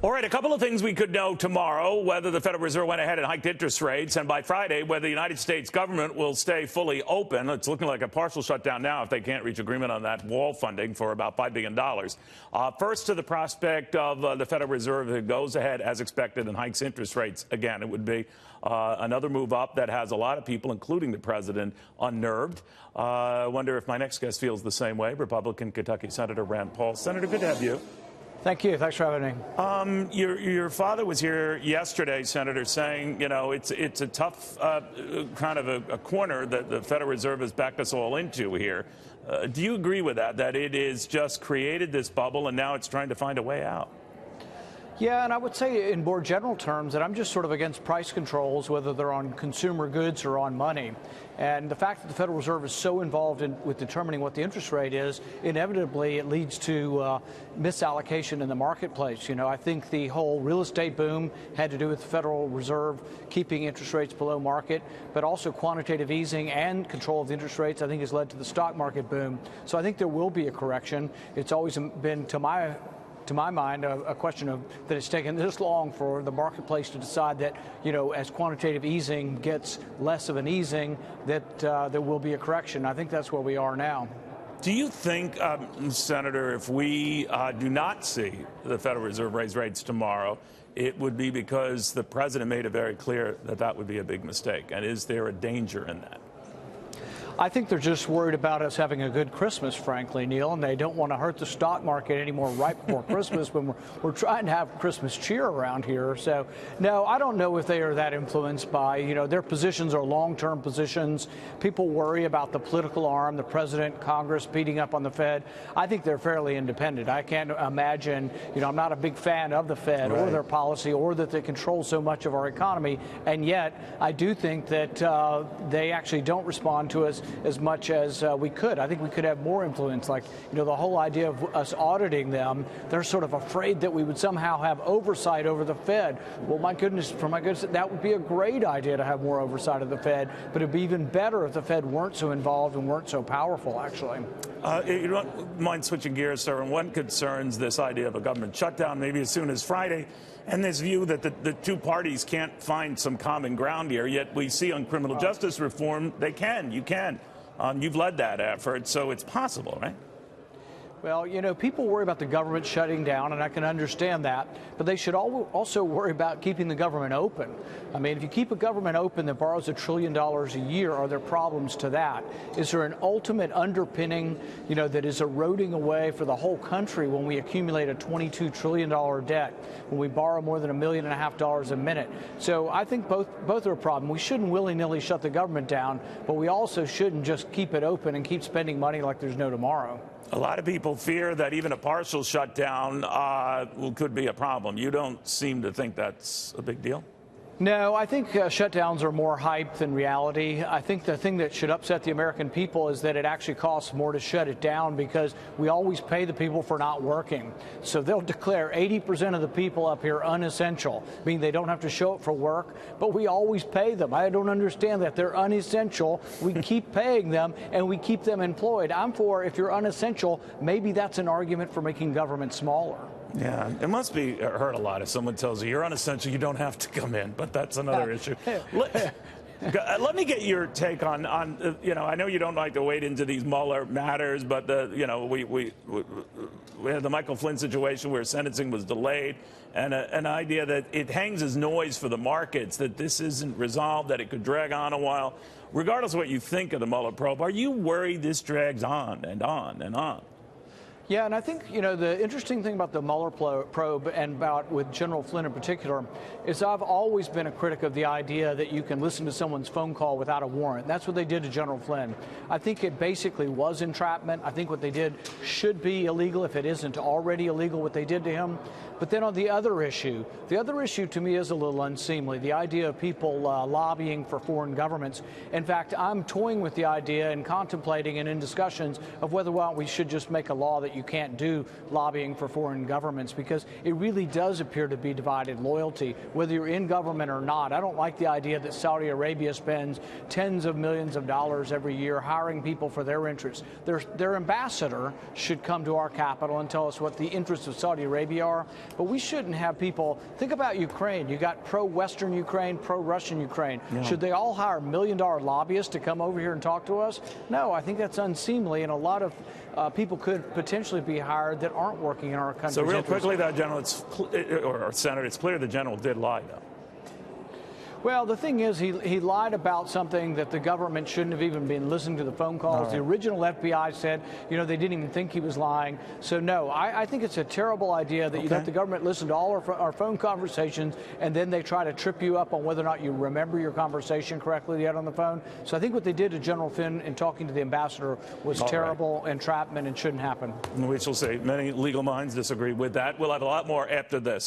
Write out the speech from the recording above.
All right, a couple of things we could know tomorrow, whether the Federal Reserve went ahead and hiked interest rates, and by Friday, whether the United States government will stay fully open. It's looking like a partial shutdown now if they can't reach agreement on that wall funding for about $5 billion. First, to the prospect of the Federal Reserve that goes ahead as expected and hikes interest rates again. It would be another move up that has a lot of people, including the president, unnerved. I wonder if my next guest feels the same way. Republican Kentucky Senator Rand Paul. Senator, good to have you. Thank you. Thanks for having me. Your father was here yesterday, Senator, saying, you know, it's a tough kind of a corner that the Federal Reserve has backed us all into here. Do you agree with that it is just created this bubble and now it's trying to find a way out? Yeah, and I would say in more general terms that I'm just sort of against price controls, whether they're on consumer goods or on money. And the fact that the Federal Reserve is so involved with determining what the interest rate is, inevitably it leads to misallocation in the marketplace. You know, I think the whole real estate boom had to do with the Federal Reserve keeping interest rates below market, but also quantitative easing and control of the interest rates, I think, has led to the stock market boom. So I think there will be a correction. It's always been, to my mind, a question of that it's taken this long for the marketplace to decide that, you know, as quantitative easing gets less of an easing, that there will be a correction. I think that's where we are now. Do you think, Senator, if we do not see the Federal Reserve raise rates tomorrow, it would be because the president made it very clear that that would be a big mistake? And is there a danger in that? I think they're just worried about us having a good Christmas, frankly, Neil, and they don't want to hurt the stock market anymore right before Christmas when we're trying to have Christmas cheer around here. So, no, I don't know if they are that influenced by, you know, their positions are long-term positions. People worry about the political arm, the president, Congress beating up on the Fed. I think they're fairly independent. I can't imagine, you know, I'm not a big fan of the Fed or their policy or that they control so much of our economy, and yet I do think that they actually don't respond to us as much as we could. I think we could have more influence. Like, you know, the whole idea of us auditing them, they're sort of afraid that we would somehow have oversight over the Fed. Well, my goodness, that would be a great idea to have more oversight of the Fed, but it'd be even better if the Fed weren't so involved and weren't so powerful, actually. You don't mind switching gears, sir, and one concerns this idea of a government shutdown maybe as soon as Friday, and this view that the two parties can't find some common ground here, yet we see on criminal justice reform, you can. You've led that effort, so it's possible, right? Well, you know, people worry about the government shutting down, and I can understand that, but they should also worry about keeping the government open. I mean, if you keep a government open that borrows $1 trillion a year, are there problems to that? Is there an ultimate underpinning, you know, that is eroding away for the whole country when we accumulate a $22 trillion debt, when we borrow more than $1.5 million a minute? So I think both are a problem. We shouldn't willy-nilly shut the government down, but we also shouldn't just keep it open and keep spending money like there's no tomorrow. A lot of people fear that even a partial shutdown could be a problem. You don't seem to think that's a big deal? No, I think shutdowns are more hype than reality. I think the thing that should upset the American people is that it actually costs more to shut it down because we always pay the people for not working. So they'll declare 80% of the people up here unessential, meaning they don't have to show up for work, but we always pay them. I don't understand that. They're unessential. We keep paying them and we keep them employed. I'm for, if you're unessential, maybe that's an argument for making government smaller. Yeah, it must be hurt a lot if someone tells you you're unessential, you don't have to come in, but that's another issue. Let me get your take on you know, I know you don't like to wade into these Mueller matters, but you know, we had the Michael Flynn situation where sentencing was delayed, and an idea that it hangs as noise for the markets, that this isn't resolved, that it could drag on a while. Regardless of what you think of the Mueller probe, are you worried this drags on and on and on? Yeah, and I think, you know, the interesting thing about the Mueller probe and about with General Flynn in particular is I've always been a critic of the idea that you can listen to someone's phone call without a warrant. That's what they did to General Flynn. I think it basically was entrapment. I think what they did should be illegal if it isn't already illegal what they did to him. But then on the other issue to me is a little unseemly, the idea of people lobbying for foreign governments. In fact, I'm toying with the idea and contemplating and in discussions of whether or not we should just make a law that that you can't do lobbying for foreign governments, because it really does appear to be divided loyalty, whether you're in government or not. I don't like the idea that Saudi Arabia spends tens of millions of dollars every year hiring people for their interests. Their ambassador should come to our capital and tell us what the interests of Saudi Arabia are, but we shouldn't have people. Think about Ukraine. You got pro-Western Ukraine, pro-Russian Ukraine. Yeah. Should they all hire $1 million lobbyists to come over here and talk to us? No, I think that's unseemly, and a lot of people could potentially be hired that aren't working in our country. So real quickly, though, General, or Senator, it's clear the general did lie, though. Well, the thing is, he lied about something that the government shouldn't have even been listening to the phone calls. Right. The original FBI said, you know, they didn't even think he was lying. So, no, I think it's a terrible idea that you let the government listen to all our phone conversations, and then they try to trip you up on whether or not you remember your conversation correctly yet on the phone. So I think what they did to General Finn in talking to the ambassador was terrible, entrapment, and shouldn't happen. We shall see. Many legal minds disagree with that. We'll have a lot more after this.